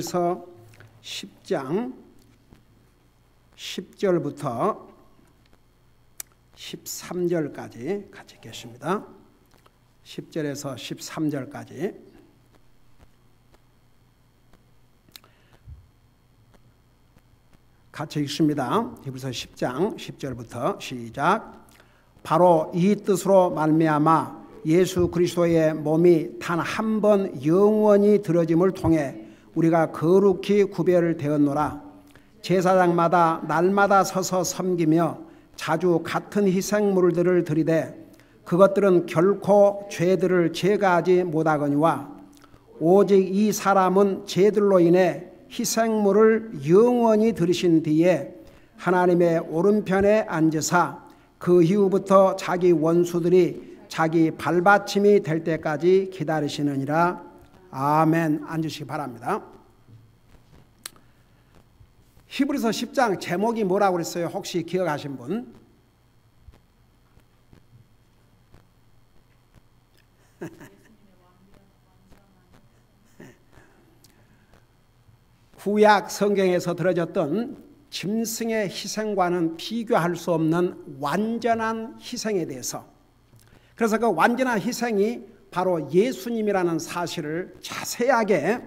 그래서 10장 10절부터 13절까지 같이 읽겠습니다. 10절에서 13절까지 같이 읽습니다. 히브리서 10장 10절부터 시작. 바로 이 뜻으로 말미암아 예수 그리스도의 몸이 단 한 번 영원히 들어짐을 통해 우리가 거룩히 구별되었노라. 제사장마다 날마다 서서 섬기며 자주 같은 희생물들을 드리되 그것들은 결코 죄들을 제거하지 못하거니와 오직 이 사람은 죄들로 인해 희생물을 영원히 들이신 뒤에 하나님의 오른편에 앉으사 그 이후부터 자기 원수들이 자기 발받침이 될 때까지 기다리시느니라. 아멘. 앉으시기 바랍니다. 히브리서 10장 제목이 뭐라고 그랬어요? 혹시 기억하신 분? 구약 성경에서 들어졌던 짐승의 희생과는 비교할 수 없는 완전한 희생에 대해서, 그래서 그 완전한 희생이 바로 예수님이라는 사실을 자세하게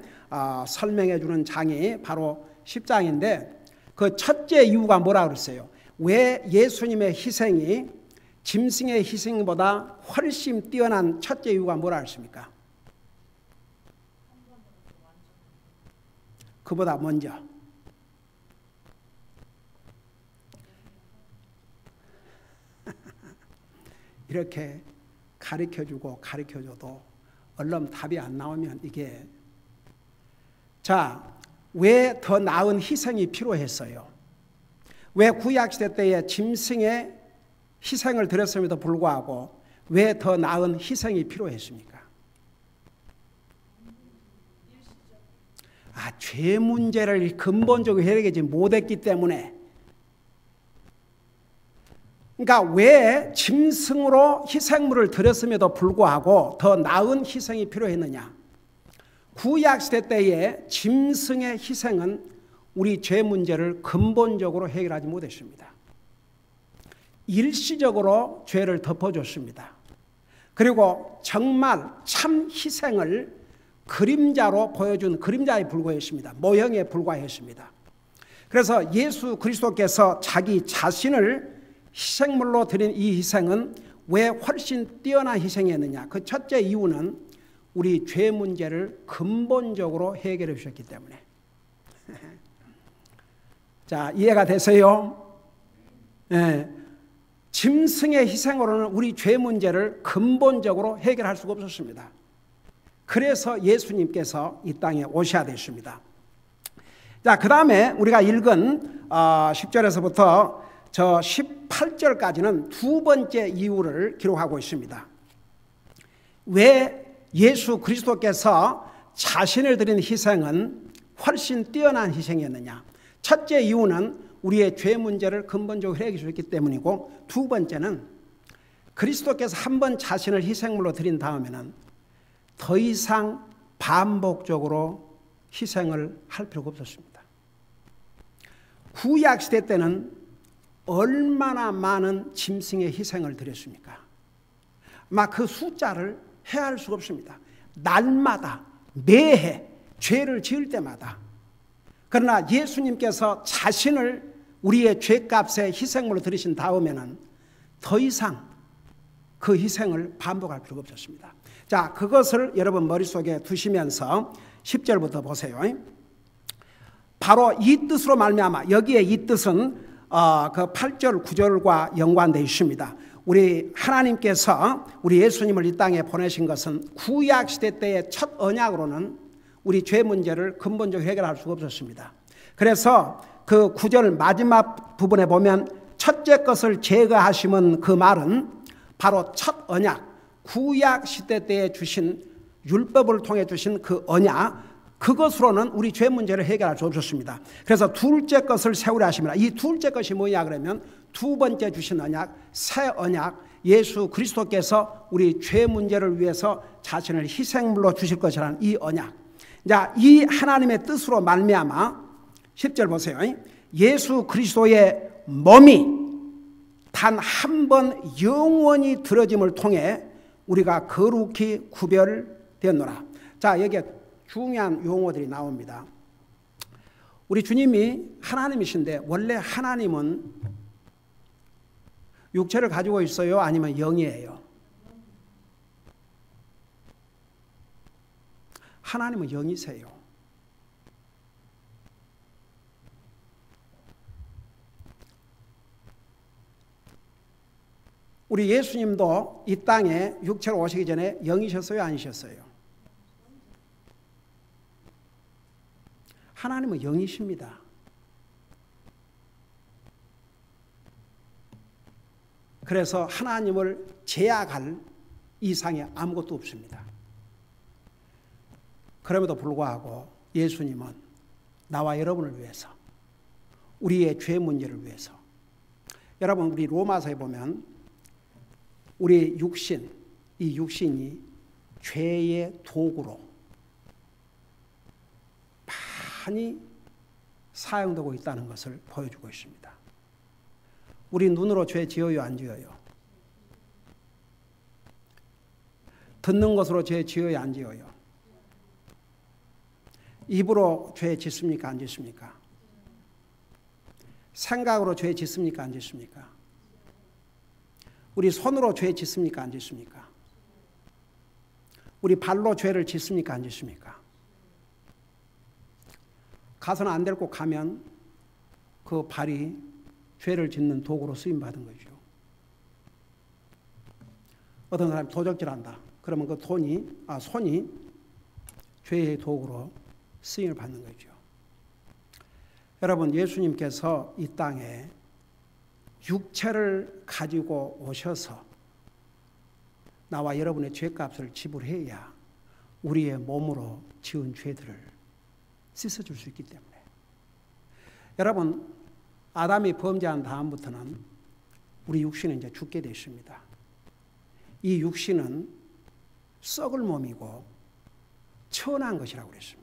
설명해 주는 장이 바로 10장인데, 그 첫째 이유가 뭐라고 그랬어요? 왜 예수님의 희생이 짐승의 희생보다 훨씬 뛰어난 첫째 이유가 뭐라고 했습니까? 그보다 먼저 이렇게 가르쳐주고 가르쳐줘도 얼른 답이 안 나오면 이게, 자, 왜 더 나은 희생이 필요했어요? 왜 구약시대 때에 짐승의 희생을 드렸음에도 불구하고 왜 더 나은 희생이 필요했습니까? 죄 문제를 근본적으로 해결하지 못했기 때문에. 그러니까 왜 짐승으로 희생물을 드렸음에도 불구하고 더 나은 희생이 필요했느냐? 구약시대 때의 짐승의 희생은 우리 죄 문제를 근본적으로 해결하지 못했습니다. 일시적으로 죄를 덮어줬습니다. 그리고 정말 참 희생을 그림자로 보여준 그림자에 불과했습니다. 모형에 불과했습니다. 그래서 예수 그리스도께서 자기 자신을 희생물로 드린 이 희생은 왜 훨씬 뛰어난 희생이었느냐? 그 첫째 이유는 우리 죄 문제를 근본적으로 해결해 주셨기 때문에. 자, 이해가 되세요? 네. 짐승의 희생으로는 우리 죄 문제를 근본적으로 해결할 수가 없었습니다. 그래서 예수님께서 이 땅에 오셔야 됐습니다. 자, 그 다음에 우리가 읽은 10절에서부터 저 18절까지는 두 번째 이유를 기록하고 있습니다. 왜 예수 그리스도께서 자신을 드린 희생은 훨씬 뛰어난 희생이었느냐? 첫째 이유는 우리의 죄 문제를 근본적으로 해결해 주셨기 때문이고, 두 번째는 그리스도께서 한 번 자신을 희생물로 드린 다음에는 더 이상 반복적으로 희생을 할 필요가 없었습니다. 구약시대 때는 얼마나 많은 짐승의 희생을 드렸습니까? 막 그 숫자를 헤아릴 수가 없습니다. 날마다, 매해 죄를 지을 때마다. 그러나 예수님께서 자신을 우리의 죄값의 희생물로 드리신 다음에는 더 이상 그 희생을 반복할 필요가 없었습니다. 자, 그것을 여러분 머릿속에 두시면서 10절부터 보세요. 바로 이 뜻으로 말미암아, 여기에 이 뜻은 그 8절 9절과 연관되어 있습니다. 우리 하나님께서 우리 예수님을 이 땅에 보내신 것은 구약시대 때의 첫 언약으로는 우리 죄 문제를 근본적으로 해결할 수가 없었습니다. 그래서 그 9절 마지막 부분에 보면 첫째 것을 제거하심은, 그 말은 바로 첫 언약, 구약시대 때에 주신 율법을 통해 주신 그 언약, 그것으로는 우리 죄 문제를 해결할 수 없었습니다. 그래서 둘째 것을 세우려 하십니다. 이 둘째 것이 뭐냐 그러면 두 번째 주신 언약, 새 언약, 예수 그리스도께서 우리 죄 문제를 위해서 자신을 희생물로 주실 것이라는 이 언약. 자, 이 하나님의 뜻으로 말미암아 10절 보세요. 예수 그리스도의 몸이 단 한 번 영원히 들어짐을 통해 우리가 거룩히 구별되었노라. 자, 여기에 중요한 용어들이 나옵니다. 우리 주님이 하나님이신데 원래 하나님은 육체를 가지고 있어요? 아니면 영이에요? 하나님은 영이세요. 우리 예수님도 이 땅에 육체로 오시기 전에 영이셨어요? 아니셨어요? 하나님은 영이십니다. 그래서 하나님을 제약할 이상의 아무것도 없습니다. 그럼에도 불구하고 예수님은 나와 여러분을 위해서, 우리의 죄 문제를 위해서, 여러분 우리 로마서에 보면 우리 육신, 이 육신이 죄의 도구로 많이 사용되고 있다는 것을 보여주고 있습니다. 우리 눈으로 죄 지어요, 안 지어요? 듣는 것으로 죄 지어요, 안 지어요? 입으로 죄 짓습니까, 안 짓습니까? 생각으로 죄 짓습니까, 안 짓습니까? 우리 손으로 죄 짓습니까, 안 짓습니까? 우리 발로 죄를 짓습니까, 안 짓습니까? 가서는 안 될 곳 가면 그 발이 죄를 짓는 도구로 쓰임받은 거죠. 어떤 사람이 도적질한다. 그러면 그 손이 죄의 도구로 쓰임을 받는 거죠. 여러분, 예수님께서 이 땅에 육체를 가지고 오셔서 나와 여러분의 죄값을 지불해야 우리의 몸으로 지은 죄들을 씻어줄 수 있기 때문에. 여러분, 아담이 범죄한 다음부터는 우리 육신은 이제 죽게 되십니다. 이 육신은 썩을 몸이고 천한 것이라고 그랬습니다.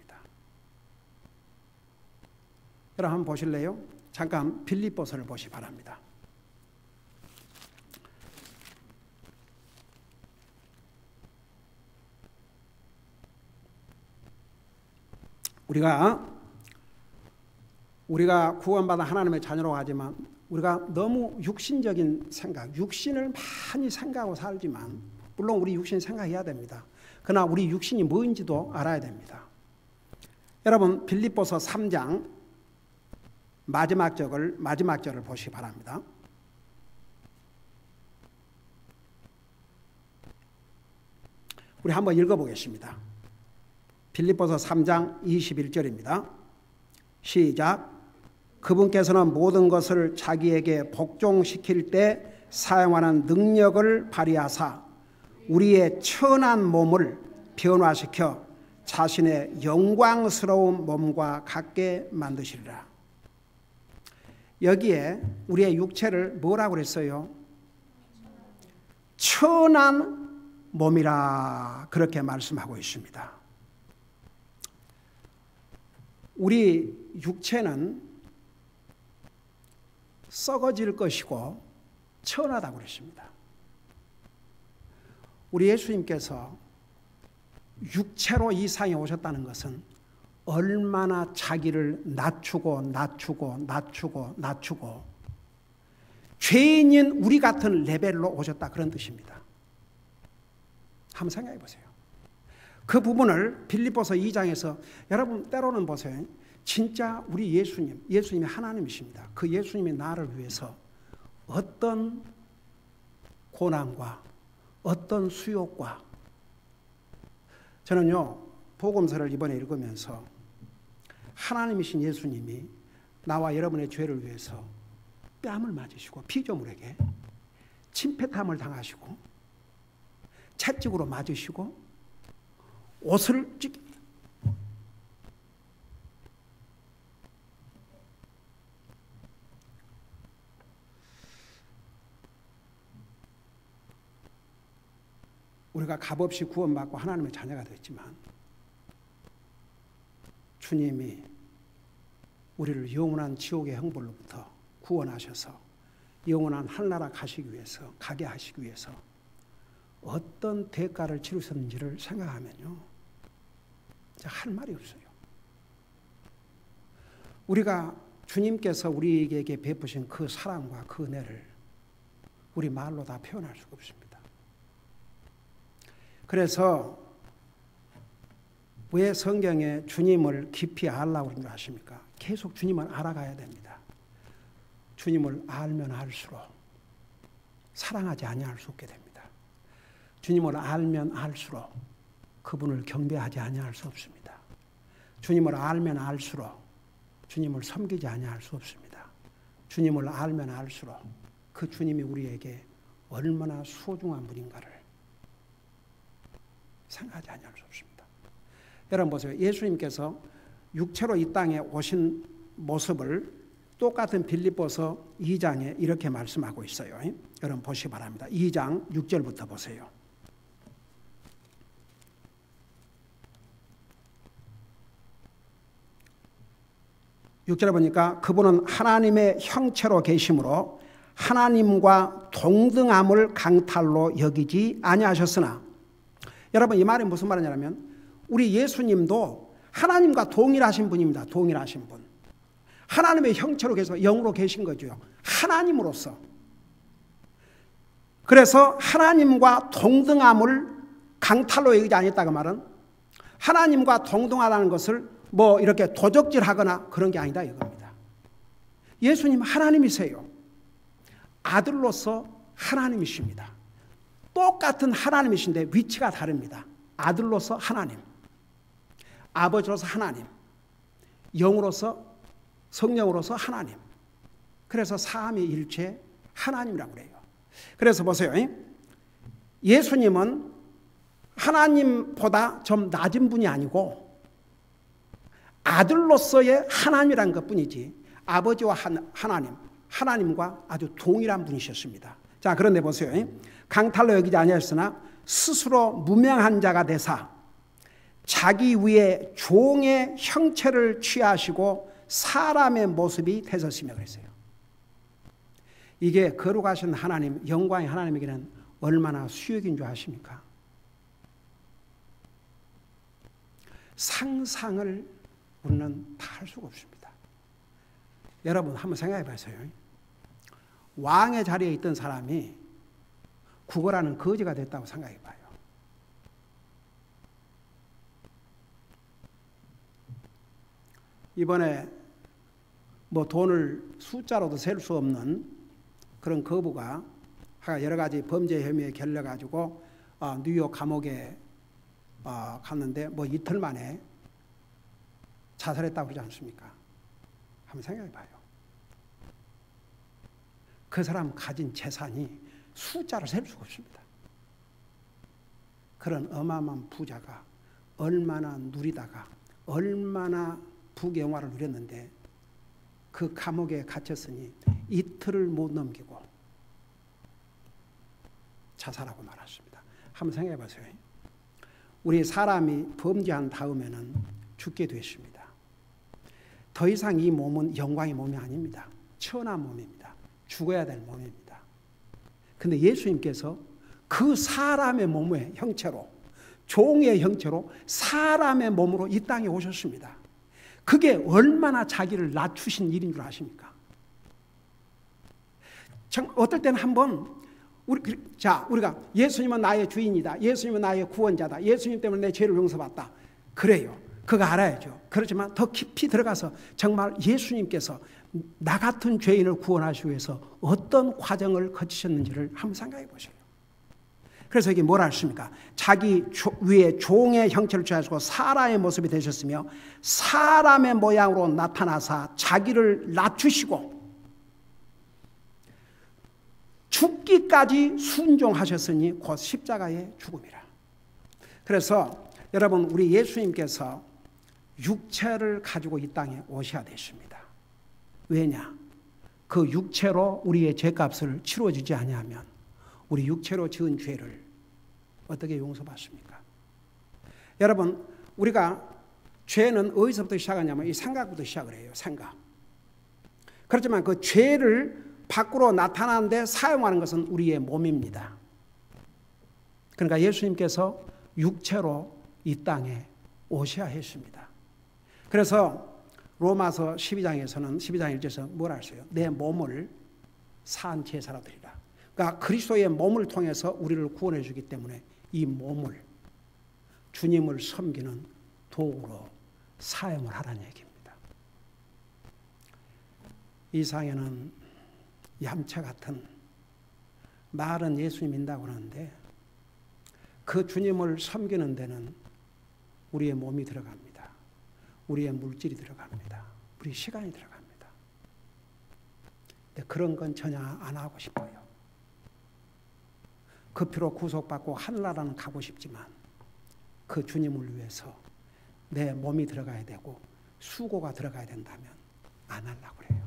여러분 한번 보실래요? 잠깐 빌립보서를 보시 바랍니다. 우리가 구원받아 하나님의 자녀로 가지만 우리가 너무 육신적인 생각, 육신을 많이 생각하고 살지만 물론 우리 육신 생각해야 됩니다. 그러나 우리 육신이 뭔지도 알아야 됩니다. 여러분 빌립보서 3장 마지막 절을 보시기 바랍니다. 우리 한번 읽어보겠습니다. 빌립보서 3장 21절입니다. 시작. 그분께서는 모든 것을 자기에게 복종시킬 때 사용하는 능력을 발휘하사 우리의 천한 몸을 변화시켜 자신의 영광스러운 몸과 같게 만드시리라. 여기에 우리의 육체를 뭐라고 그랬어요? 천한 몸이라 그렇게 말씀하고 있습니다. 우리 육체는 썩어질 것이고 천하다고 그랬습니다. 우리 예수님께서 육체로 이 세상에 오셨다는 것은 얼마나 자기를 낮추고 죄인인 우리 같은 레벨로 오셨다 그런 뜻입니다. 한번 생각해 보세요. 그 부분을 빌립보서 2장에서 여러분 때로는 보세요. 진짜 우리 예수님이 하나님이십니다. 그 예수님이 나를 위해서 어떤 고난과 어떤 수욕과 저는요 복음서를 이번에 읽으면서 하나님이신 예수님이 나와 여러분의 죄를 위해서 뺨을 맞으시고 피조물에게 침패탐을 당하시고 채찍으로 맞으시고 옷을 우리가 값없이 구원받고 하나님의 자녀가 됐지만 주님이 우리를 영원한 지옥의 형벌로부터 구원하셔서 영원한 하늘나라 가게 하시기 위해서 어떤 대가를 치르셨는지를 생각하면요, 할 말이 없어요. 우리가 주님께서 우리에게 베푸신 그 사랑과 그 은혜를 우리 말로 다 표현할 수가 없습니다. 그래서 왜 성경에 주님을 깊이 알라고 그런 줄 아십니까? 계속 주님을 알아가야 됩니다. 주님을 알면 알수록 사랑하지 아니할 수 없게 됩니다. 주님을 알면 알수록 그분을 경배하지 아니할 수 없습니다. 주님을 알면 알수록 주님을 섬기지 아니할 수 없습니다. 주님을 알면 알수록 그 주님이 우리에게 얼마나 소중한 분인가를 생각하지 아니할 수 없습니다. 여러분 보세요. 예수님께서 육체로 이 땅에 오신 모습을 똑같은 빌립보서 2장에 이렇게 말씀하고 있어요. 여러분 보시기 바랍니다. 2장 6절부터 보세요. 6절에 보니까 그분은 하나님의 형체로 계심으로 하나님과 동등함을 강탈로 여기지 아니하셨으나, 여러분 이 말이 무슨 말이냐면 우리 예수님도 하나님과 동일하신 분입니다. 동일하신 분. 하나님의 형체로 계셔서 영으로 계신 거죠. 하나님으로서. 그래서 하나님과 동등함을 강탈로 여기지 아니했다고 말은 하나님과 동등하다는 것을 뭐 이렇게 도적질하거나 그런 게 아니다 이겁니다. 예수님 하나님이세요. 아들로서 하나님이십니다. 똑같은 하나님이신데 위치가 다릅니다. 아들로서 하나님, 아버지로서 하나님, 영으로서 성령으로서 하나님. 그래서 삼위일체 하나님이라고 그래요. 그래서 보세요. 예수님은 하나님보다 좀 낮은 분이 아니고 아들로서의 하나님이라는 것뿐이지 아버지와 하나님과 아주 동일한 분이셨습니다. 자, 그런데 보세요. 강탈로 여기지 아니하였으나 스스로 무명한 자가 되사 자기 위에 종의 형체를 취하시고 사람의 모습이 되셨으며 그랬어요. 이게 거룩하신 하나님, 영광의 하나님에게는 얼마나 수역인 줄 아십니까? 상상을 우리는 다 할 수가 없습니다. 여러분 한번 생각해 보세요. 왕의 자리에 있던 사람이 구걸하는 거지가 됐다고 생각해 봐요. 이번에 뭐 돈을 숫자로도 셀 수 없는 그런 거부가 여러 가지 범죄 혐의에 걸려가지고 뉴욕 감옥에 갔는데 뭐 이틀 만에 자살했다고 그러지 않습니까? 한번 생각해 봐요. 그 사람 가진 재산이 숫자를 셀 수가 없습니다. 그런 어마어마한 부자가 얼마나 누리다가 얼마나 부귀영화를 누렸는데 그 감옥에 갇혔으니 이틀을 못 넘기고 자살하고 말았습니다. 한번 생각해 보세요. 우리 사람이 범죄한 다음에는 죽게 되십니다. 더 이상 이 몸은 영광의 몸이 아닙니다. 천한 몸입니다. 죽어야 될 몸입니다. 근데 예수님께서 그 사람의 몸의 형체로, 종의 형체로 사람의 몸으로 이 땅에 오셨습니다. 그게 얼마나 자기를 낮추신 일인 줄 아십니까? 어떨 때는 한번 우리가 예수님은 나의 주인이다. 예수님은 나의 구원자다. 예수님 때문에 내 죄를 용서받다. 그래요. 그거 알아야죠. 그렇지만 더 깊이 들어가서 정말 예수님께서 나 같은 죄인을 구원하시기 위해서 어떤 과정을 거치셨는지를 한번 생각해 보세요. 그래서 이게 뭐라 했습니까? 자기 위에 종의 형체를 취하시고 사람의 모습이 되셨으며 사람의 모양으로 나타나사 자기를 낮추시고 죽기까지 순종하셨으니 곧 십자가의 죽음이라. 그래서 여러분 우리 예수님께서 육체를 가지고 이 땅에 오셔야 되십니다. 왜냐? 그 육체로 우리의 죄값을 치러주지 아니하면 우리 육체로 지은 죄를 어떻게 용서받습니까? 여러분 우리가 죄는 어디서부터 시작하냐면 이 생각부터 시작을 해요. 생각. 그렇지만 그 죄를 밖으로 나타나는 데 사용하는 것은 우리의 몸입니다. 그러니까 예수님께서 육체로 이 땅에 오셔야 했습니다. 그래서 로마서 12장에서는 12장 1절에서 뭐라 했어요? 내 몸을 산 제사로 드리라. 그러니까 그리스도의 몸을 통해서 우리를 구원해 주기 때문에 이 몸을 주님을 섬기는 도구로 사용을 하라는 얘기입니다. 이 상에는 얌체 같은 말은 예수님 믿는다고 하는데 그 주님을 섬기는 데는 우리의 몸이 들어갑니다. 우리의 물질이 들어갑니다. 우리 시간이 들어갑니다. 근데 그런 건 전혀 안 하고 싶어요. 그 피로 구속받고 하늘나라는 가고 싶지만 그 주님을 위해서 내 몸이 들어가야 되고 수고가 들어가야 된다면 안 하려고 그래요.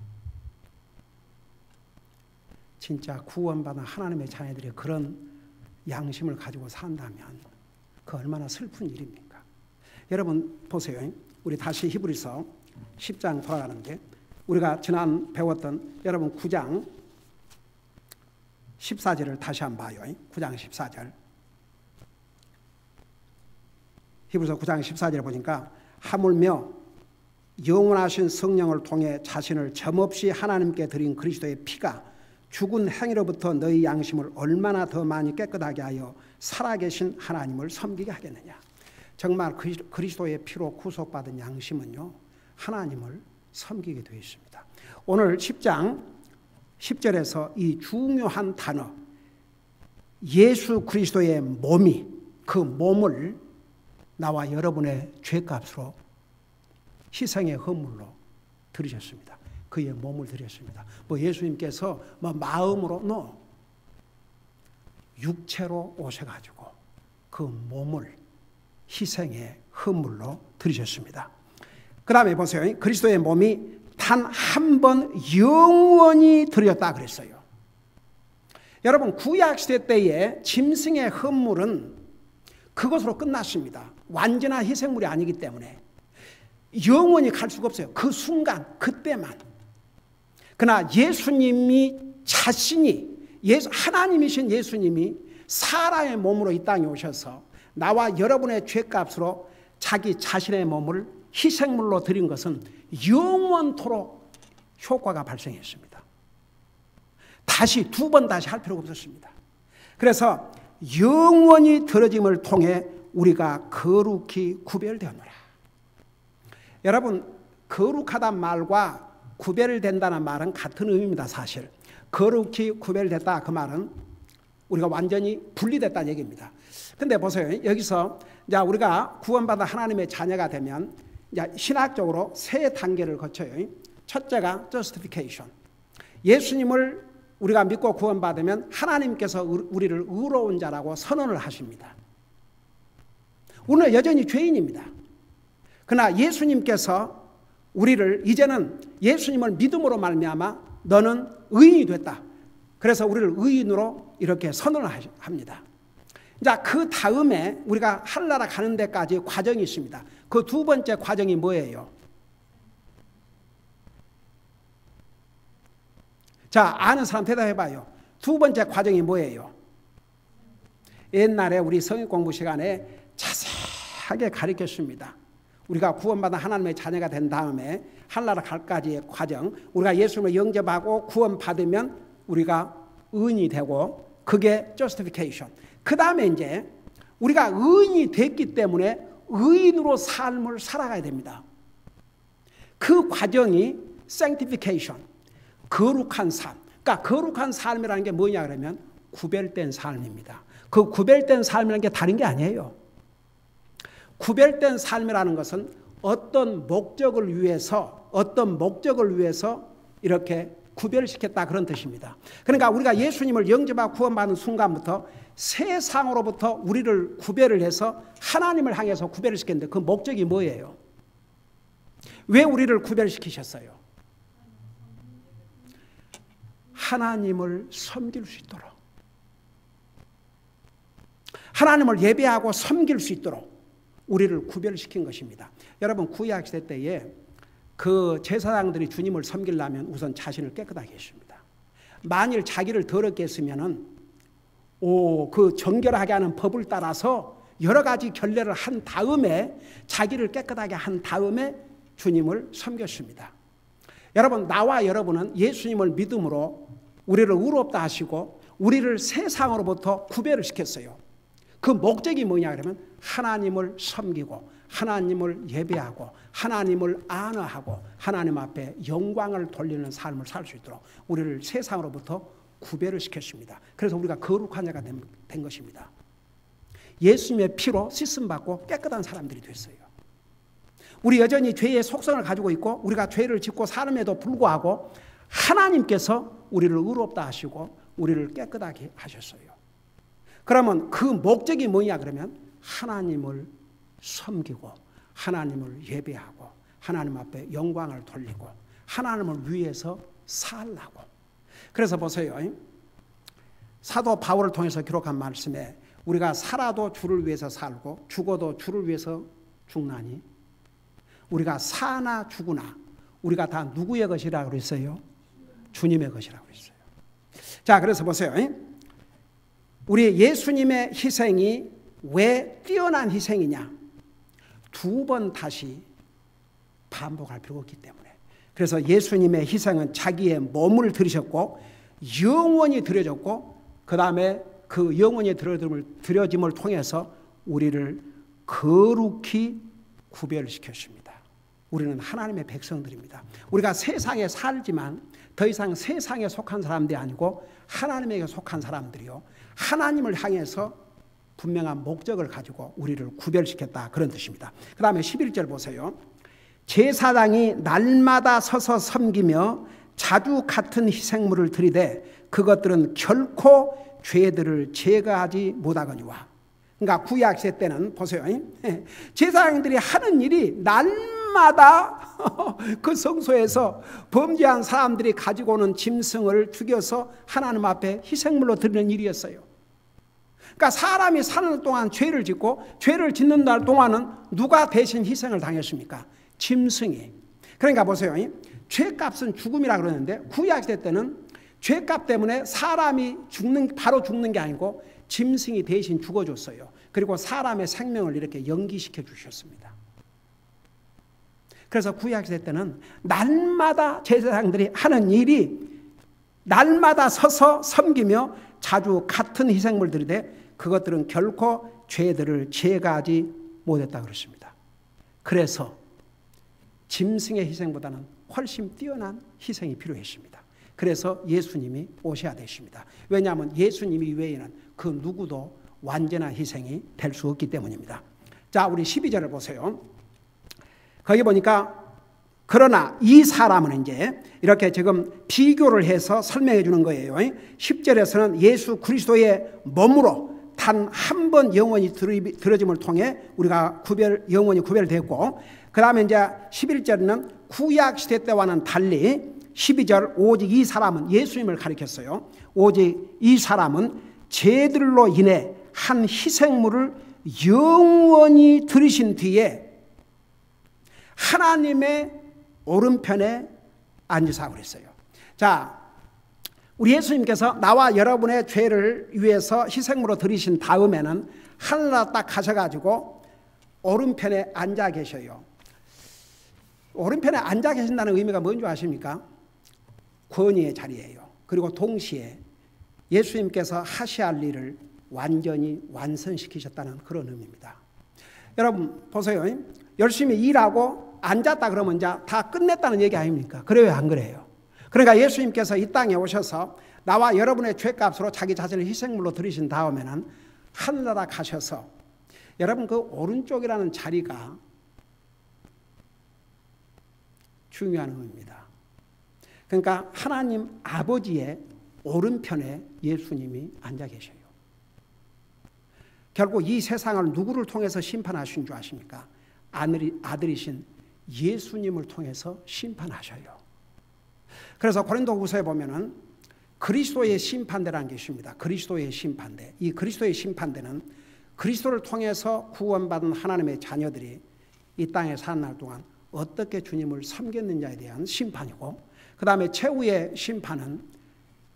진짜 구원받은 하나님의 자녀들이 그런 양심을 가지고 산다면 그 얼마나 슬픈 일입니까? 여러분 보세요. 우리 다시 히브리서 10장 돌아가는데 우리가 지난 배웠던 여러분 9장 14절을 다시 한번 봐요. 9장 14절. 히브리서 9장 14절에 보니까 하물며 영원하신 성령을 통해 자신을 점없이 하나님께 드린 그리스도의 피가 죽은 행위로부터 너희 양심을 얼마나 더 많이 깨끗하게 하여 살아계신 하나님을 섬기게 하겠느냐. 정말 그리스도의 피로 구속받은 양심은요 하나님을 섬기게 되어 있습니다. 오늘 10장 10절에서 이 중요한 단어 예수 그리스도의 몸이 그 몸을 나와 여러분의 죄값으로 희생의 헌물로 드리셨습니다. 그의 몸을 드렸습니다. 뭐 예수님께서 뭐 마음으로 육체로 오셔가지고 그 몸을 희생의 헌물로 드리셨습니다. 그 다음에 보세요. 그리스도의 몸이 단 한 번 영원히 드렸다 그랬어요. 여러분 구약시대 때의 짐승의 헌물은 그것으로 끝났습니다. 완전한 희생물이 아니기 때문에 영원히 갈 수가 없어요. 그 순간 그때만. 그러나 예수님이 자신이 하나님이신 예수님이 사람의 몸으로 이 땅에 오셔서 나와 여러분의 죄값으로 자기 자신의 몸을 희생물로 드린 것은 영원토록 효과가 발생했습니다. 다시 두 번 다시 할 필요가 없었습니다. 그래서 영원히 드려짐을 통해 우리가 거룩히 구별되었노라. 여러분 거룩하단 말과 구별된다는 말은 같은 의미입니다. 사실 거룩히 구별됐다 그 말은 우리가 완전히 분리됐다는 얘기입니다. 근데 보세요. 여기서 이제 우리가 구원받아 하나님의 자녀가 되면 이제 신학적으로 세 단계를 거쳐요. 첫째가 justification. 예수님을 우리가 믿고 구원받으면 하나님께서 우리를 의로운 자라고 선언을 하십니다. 우리는 여전히 죄인입니다. 그러나 예수님께서 우리를 이제는 예수님을 믿음으로 말미암아 너는 의인이 됐다. 그래서 우리를 의인으로 이렇게 선언을 합니다. 자, 그 다음에 우리가 하늘나라 가는 데까지 과정이 있습니다. 그 두 번째 과정이 뭐예요? 자, 아는 사람 대답해봐요. 두 번째 과정이 뭐예요? 옛날에 우리 성경 공부 시간에 자세하게 가르쳤습니다. 우리가 구원받아 하나님의 자녀가 된 다음에 하늘나라 갈까지의 과정, 우리가 예수님을 영접하고 구원받으면 우리가 의인이 되고 그게 justification. 그 다음에 이제 우리가 의인이 됐기 때문에 의인으로 삶을 살아가야 됩니다. 그 과정이 sanctification, 거룩한 삶. 그러니까 거룩한 삶이라는 게 뭐냐 그러면 구별된 삶입니다. 그 구별된 삶이라는 게 다른 게 아니에요. 구별된 삶이라는 것은 어떤 목적을 위해서 이렇게 구별시켰다 그런 뜻입니다. 그러니까 우리가 예수님을 영접하고 구원받는 순간부터 세상으로부터 우리를 구별을 해서 하나님을 향해서 구별을 시켰는데 그 목적이 뭐예요? 왜 우리를 구별시키셨어요? 하나님을 섬길 수 있도록, 하나님을 예배하고 섬길 수 있도록 우리를 구별시킨 것입니다. 여러분 구약 시대 때에 그 제사장들이 주님을 섬기려면 우선 자신을 깨끗하게 했습니다. 만일 자기를 더럽게 했으면은 그 정결하게 하는 법을 따라서 여러 가지 결례를 한 다음에 자기를 깨끗하게 한 다음에 주님을 섬겼습니다. 여러분 나와 여러분은 예수님을 믿음으로 우리를 의롭다 하시고 우리를 세상으로부터 구별을 시켰어요. 그 목적이 뭐냐 그러면 하나님을 섬기고 하나님을 예배하고 하나님을 안화하고 하나님 앞에 영광을 돌리는 삶을 살 수 있도록 우리를 세상으로부터 구별을 시켰습니다. 그래서 우리가 거룩한 자가 된 것입니다. 예수님의 피로 씻음받고 깨끗한 사람들이 됐어요. 우리 여전히 죄의 속성을 가지고 있고 우리가 죄를 짓고 사람에도 불구하고 하나님께서 우리를 의롭다 하시고 우리를 깨끗하게 하셨어요. 그러면 그 목적이 뭐냐 그러면 하나님을 섬기고 하나님을 예배하고 하나님 앞에 영광을 돌리고 하나님을 위해서 살라고. 그래서 보세요. 사도 바울을 통해서 기록한 말씀에 우리가 살아도 주를 위해서 살고 죽어도 주를 위해서 죽나니 우리가 사나 죽으나 우리가 다 누구의 것이라고 그랬어요? 주님의 것이라고 그랬어요. 자, 그래서 보세요. 우리 예수님의 희생이 왜 뛰어난 희생이냐? 두 번 다시 반복할 필요가 없기 때문에. 그래서 예수님의 희생은 자기의 몸을 들이셨고 영원히 드려졌고 그 다음에 그 영원히 드려짐을 통해서 우리를 거룩히 구별시켰습니다. 우리는 하나님의 백성들입니다. 우리가 세상에 살지만 더 이상 세상에 속한 사람들이 아니고 하나님에게 속한 사람들이요. 하나님을 향해서 분명한 목적을 가지고 우리를 구별시켰다. 그런 뜻입니다. 그 다음에 11절 보세요. 제사장이 날마다 서서 섬기며 자주 같은 희생물을 드리되 그것들은 결코 죄들을 제거하지 못하거니와. 그러니까 구약시대 때는 보세요. 제사장들이 하는 일이 날마다 그 성소에서 범죄한 사람들이 가지고 오는 짐승을 죽여서 하나님 앞에 희생물로 드리는 일이었어요. 그러니까 사람이 사는 동안 죄를 짓고 죄를 짓는 날 동안은 누가 대신 희생을 당했습니까? 짐승이. 그러니까 보세요. 죄값은 죽음이라 그러는데 구약시대 때는 죄값 때문에 사람이 바로 죽는 게 아니고 짐승이 대신 죽어줬어요. 그리고 사람의 생명을 이렇게 연기시켜 주셨습니다. 그래서 구약시대 때는 날마다 제사장들이 하는 일이 날마다 서서 섬기며 자주 같은 희생물 드리되 그것들은 결코 죄들을 제거하지 못했다 그랬습니다. 그래서 짐승의 희생보다는 훨씬 뛰어난 희생이 필요했습니다. 그래서 예수님이 오셔야 되십니다. 왜냐하면 예수님이 이외에는 그 누구도 완전한 희생이 될 수 없기 때문입니다. 자, 우리 12절을 보세요. 거기 보니까 그러나 이 사람은 이제 이렇게 지금 비교를 해서 설명해 주는 거예요. 10절에서는 예수 그리스도의 몸으로 단 한 번 영원히 들어짐을 통해 우리가 영원히 구별됐고, 그 다음에 이제 11절에는 구약 시대 때와는 달리 12절 오직 이 사람은 예수님을 가리켰어요. 오직 이 사람은 죄들로 인해 한 희생물을 영원히 들이신 뒤에 하나님의 오른편에 앉으사고 그랬어요. 자, 우리 예수님께서 나와 여러분의 죄를 위해서 희생물로 들이신 다음에는 하늘나라 딱 가셔가지고 오른편에 앉아 계셔요. 오른편에 앉아 계신다는 의미가 뭔지 아십니까? 권위의 자리예요. 그리고 동시에 예수님께서 하셔야 할 일을 완전히 완성시키셨다는 그런 의미입니다. 여러분 보세요. 열심히 일하고 앉았다 그러면 이제 다 끝냈다는 얘기 아닙니까? 그래요, 안 그래요? 그러니까 예수님께서 이 땅에 오셔서 나와 여러분의 죄값으로 자기 자신을 희생물로 드리신 다음에는 하늘나라 가셔서 여러분 그 오른쪽이라는 자리가 중요한 의미입니다. 그러니까 하나님 아버지의 오른편에 예수님이 앉아 계셔요. 결국 이 세상을 누구를 통해서 심판하신 줄 아십니까? 아들이신 예수님을 통해서 심판하셔요. 그래서 고린도후서에 보면은 그리스도의 심판대라는 게 있습니다. 그리스도의 심판대. 이 그리스도의 심판대는 그리스도를 통해서 구원받은 하나님의 자녀들이 이 땅에 사는 날 동안 어떻게 주님을 섬겼느냐에 대한 심판이고, 그 다음에 최후의 심판은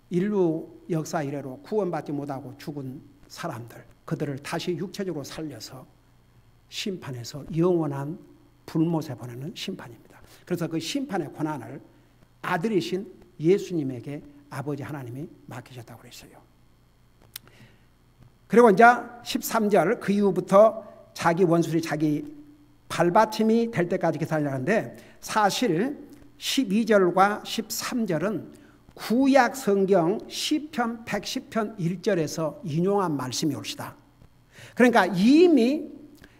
인류 역사 이래로 구원받지 못하고 죽은 사람들, 그들을 다시 육체적으로 살려서 심판해서 영원한 불못에 보내는 심판입니다. 그래서 그 심판의 권한을 아들이신 예수님에게 아버지 하나님이 맡기셨다고 그랬어요. 그리고 이제 13절, 그 이후부터 자기 원수들이 자기 발받침이 될 때까지 기다리는데, 사실 12절과 13절은 구약 성경 시편 110편 1절에서 인용한 말씀이 옳시다. 그러니까 이미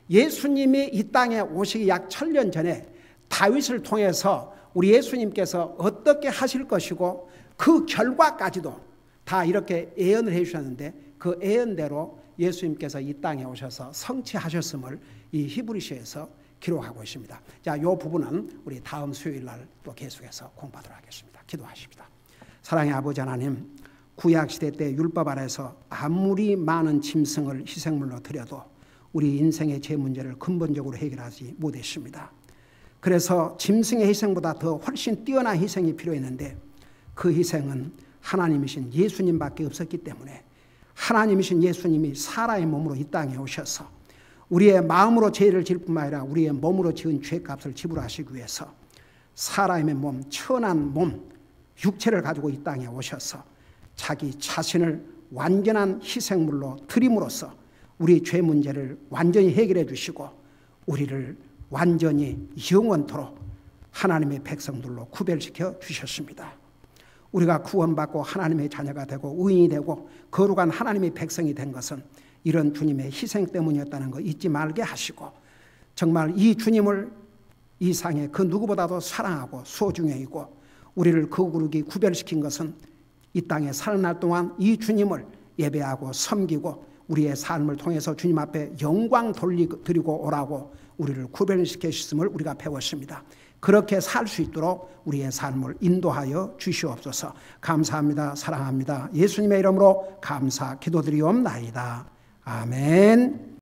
예수님이 이 땅에 오시기 약 1000년 전에 다윗을 통해서 우리 예수님께서 어떻게 하실 것이고 그 결과까지도 다 이렇게 예언을 해 주셨는데, 그 예언대로 예수님께서 이 땅에 오셔서 성취하셨음을 이 히브리서에서 기록하고 있습니다. 자, 이 부분은 우리 다음 수요일 날 또 계속해서 공부하도록 하겠습니다. 기도하십니다. 사랑의 아버지 하나님, 구약시대 때 율법 아래서 아무리 많은 짐승을 희생물로 드려도 우리 인생의 제 문제를 근본적으로 해결하지 못했습니다. 그래서 짐승의 희생보다 더 훨씬 뛰어난 희생이 필요했는데, 그 희생은 하나님이신 예수님밖에 없었기 때문에 하나님이신 예수님이 사람의 몸으로 이 땅에 오셔서 우리의 마음으로 죄를 지을 뿐만 아니라 우리의 몸으로 지은 죄값을 지불하시기 위해서 사람의 몸, 천한 몸, 육체를 가지고 이 땅에 오셔서 자기 자신을 완전한 희생물로 드림으로써 우리 죄 문제를 완전히 해결해 주시고 우리를 완전히 영원토록 하나님의 백성들로 구별시켜 주셨습니다. 우리가 구원받고 하나님의 자녀가 되고 의인이 되고 거룩한 하나님의 백성이 된 것은 이런 주님의 희생 때문이었다는 거 잊지 말게 하시고, 정말 이 주님을 이 상에 그 누구보다도 사랑하고 소중히 여기고 우리를 거룩히 구별시킨 것은 이 땅에 사는 날 동안 이 주님을 예배하고 섬기고 우리의 삶을 통해서 주님 앞에 영광 드리고 오라고 우리를 구별시키셨음을 우리가 배웠습니다. 그렇게 살 수 있도록 우리의 삶을 인도하여 주시옵소서. 감사합니다. 사랑합니다. 예수님의 이름으로 감사 기도드리옵나이다. 아멘.